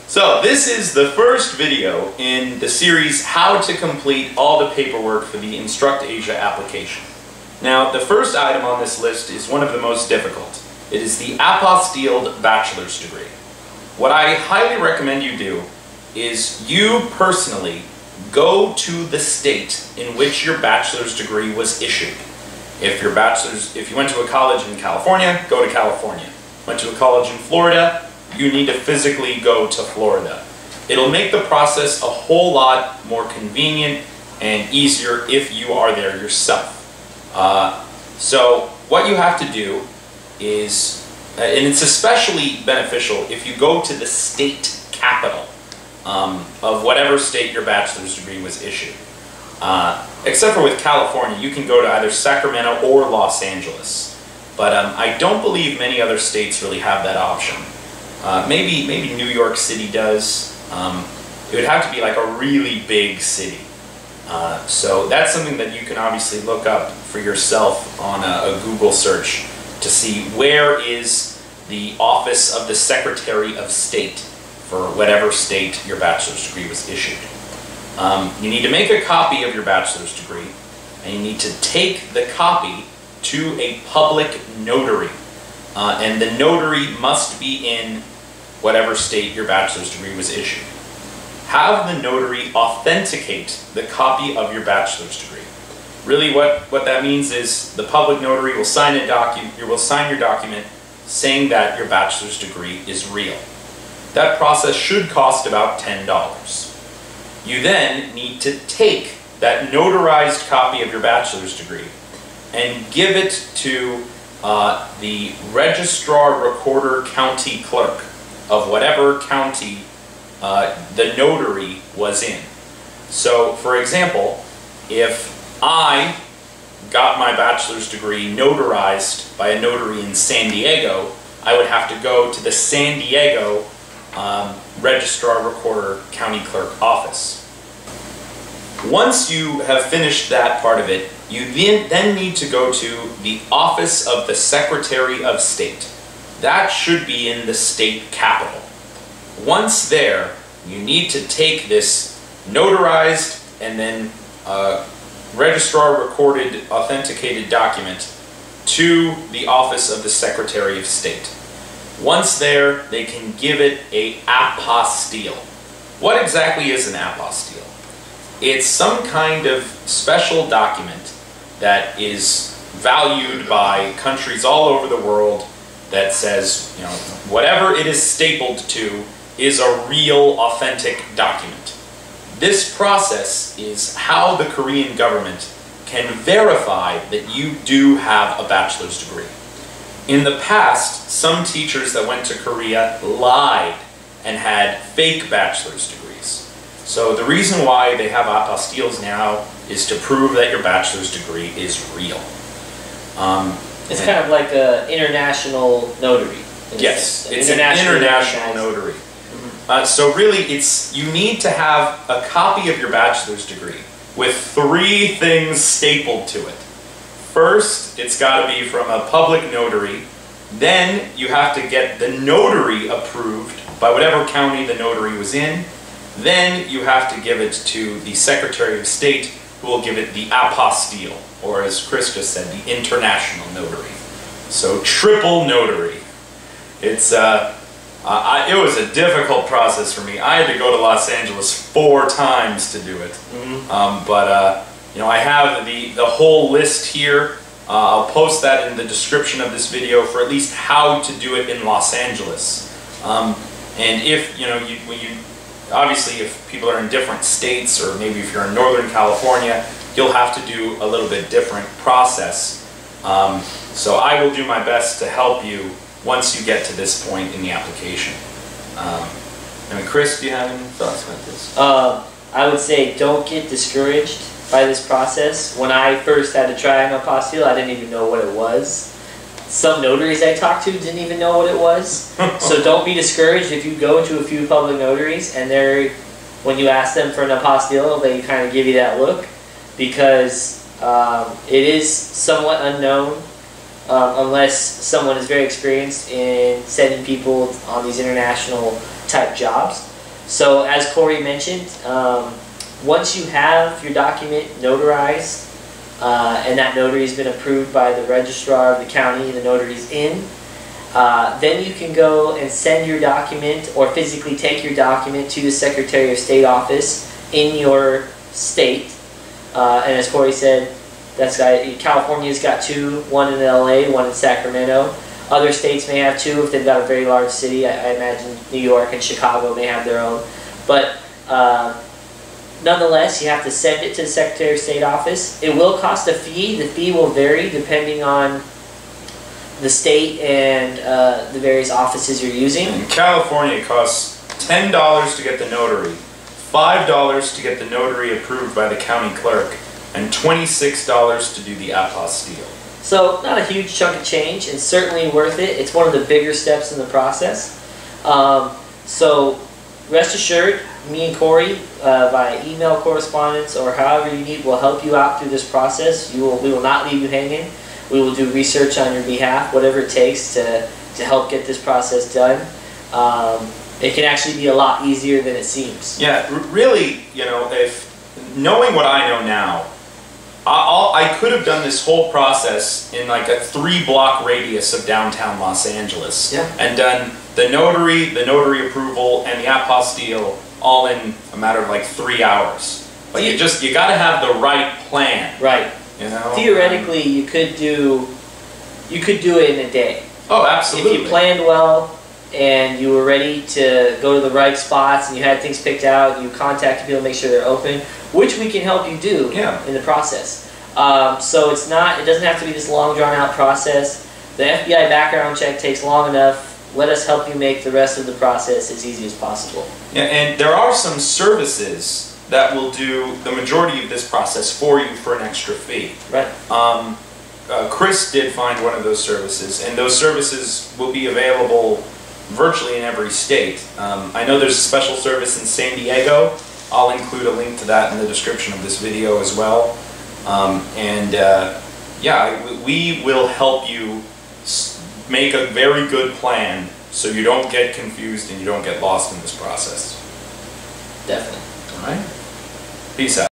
So this is the first video in the series How to Complete All the Paperwork for the InstructAsia application. Now the first item on this list is one of the most difficult. It is the Apostilled bachelor's degree. What I highly recommend you do is you personally go to the state in which your bachelor's degree was issued. If you went to a college in California, go to California. Went to a college in Florida, you need to physically go to Florida. It'll make the process a whole lot more convenient and easier if you are there yourself. So what you have to do is, and it's especially beneficial if you go to the state capital of whatever state your bachelor's degree was issued. Except for with California, you can go to either Sacramento or Los Angeles. But I don't believe many other states really have that option. Maybe New York City does. It would have to be like a really big city. So that's something that you can obviously look up for yourself on a Google search to see where is the office of the Secretary of State for whatever state your bachelor's degree was issued. You need to make a copy of your bachelor's degree, and you need to take the copy to a public notary. And the notary must be in whatever state your bachelor's degree was issued. Have the notary authenticate the copy of your bachelor's degree. Really what that means is the public notary will sign your document saying that your bachelor's degree is real. That process should cost about $10. You then need to take that notarized copy of your bachelor's degree and give it to the registrar-recorder county clerk of whatever county the notary was in. So, for example, if I got my bachelor's degree notarized by a notary in San Diego, I would have to go to the San Diego registrar-recorder county clerk office. Once you have finished that part of it, you then need to go to the office of the Secretary of State. That should be in the state capital. Once there, you need to take this notarized and then registrar-recorded authenticated document to the office of the Secretary of State. Once there, they can give it an apostille. What exactly is an apostille? It's some kind of special document that is valued by countries all over the world that says, you know, whatever it is stapled to is a real, authentic document. This process is how the Korean government can verify that you do have a bachelor's degree. In the past, some teachers that went to Korea lied and had fake bachelor's degrees. So the reason why they have apostilles now is to prove that your bachelor's degree is real. It's kind of like an international notary. Yes, it's an international notary. So really, you need to have a copy of your bachelor's degree with 3 things stapled to it. First, it's got to be from a public notary. Then you have to get the notary approved by whatever county the notary was in. Then you have to give it to the Secretary of State, who will give it the apostille, or as Chris just said, the international notary. So triple notary. It's it was a difficult process for me. I had to go to Los Angeles 4 times to do it. You know, I have the whole list here. I'll post that in the description of this video for at least how to do it in Los Angeles. And if you know, obviously, if people are in different states, or maybe if you're in Northern California, you'll have to do a little bit different process. So I will do my best to help you once you get to this point in the application. I mean, Chris, do you have any thoughts about this? I would say don't get discouraged by this process. When I first had to try an apostille, I didn't even know what it was. Some notaries I talked to didn't even know what it was. So don't be discouraged if you go to a few public notaries and when you ask them for an apostille, they kind of give you that look, because it is somewhat unknown unless someone is very experienced in sending people on these international type jobs. So as Corey mentioned, once you have your document notarized, and that notary has been approved by the registrar of the county the notary's in, then you can go and send your document or physically take your document to the Secretary of State office in your state. And as Corey said, California's got 2, one in LA, one in Sacramento. Other states may have 2 if they've got a very large city. I imagine New York and Chicago may have their own. But nonetheless, you have to send it to the Secretary of State office. It will cost a fee. The fee will vary depending on the state and the various offices you're using. In California, it costs $10 to get the notary, $5 to get the notary approved by the county clerk, and $26 to do the apostille. So not a huge chunk of change, and certainly worth it. It's one of the bigger steps in the process. So rest assured, me and Corey, via email correspondence or however you need, will help you out through this process. We will not leave you hanging. We will do research on your behalf, whatever it takes to help get this process done. It can actually be a lot easier than it seems. Yeah, really, you know, if knowing what I know now, I could have done this whole process in like a 3-block radius of downtown Los Angeles, yeah, and done the notary approval, and the apostille all in a matter of like 3 hours. But you got to have the right plan. Right. You know? Theoretically, you could do it in a day. Oh, absolutely. If you planned well and you were ready to go to the right spots and you had things picked out, you contacted people to make sure they're open, which we can help you do in the process. So it doesn't have to be this long drawn out process. The FBI background check takes long enough. Let us help you make the rest of the process as easy as possible. Yeah, and there are some services that will do the majority of this process for you for an extra fee. Right. Chris did find one of those services, and those services will be available virtually in every state. I know there's a special service in San Diego. I'll include a link to that in the description of this video as well. Yeah, we will help you make a very good plan so you don't get confused and you don't get lost in this process. Definitely. All right? Peace out.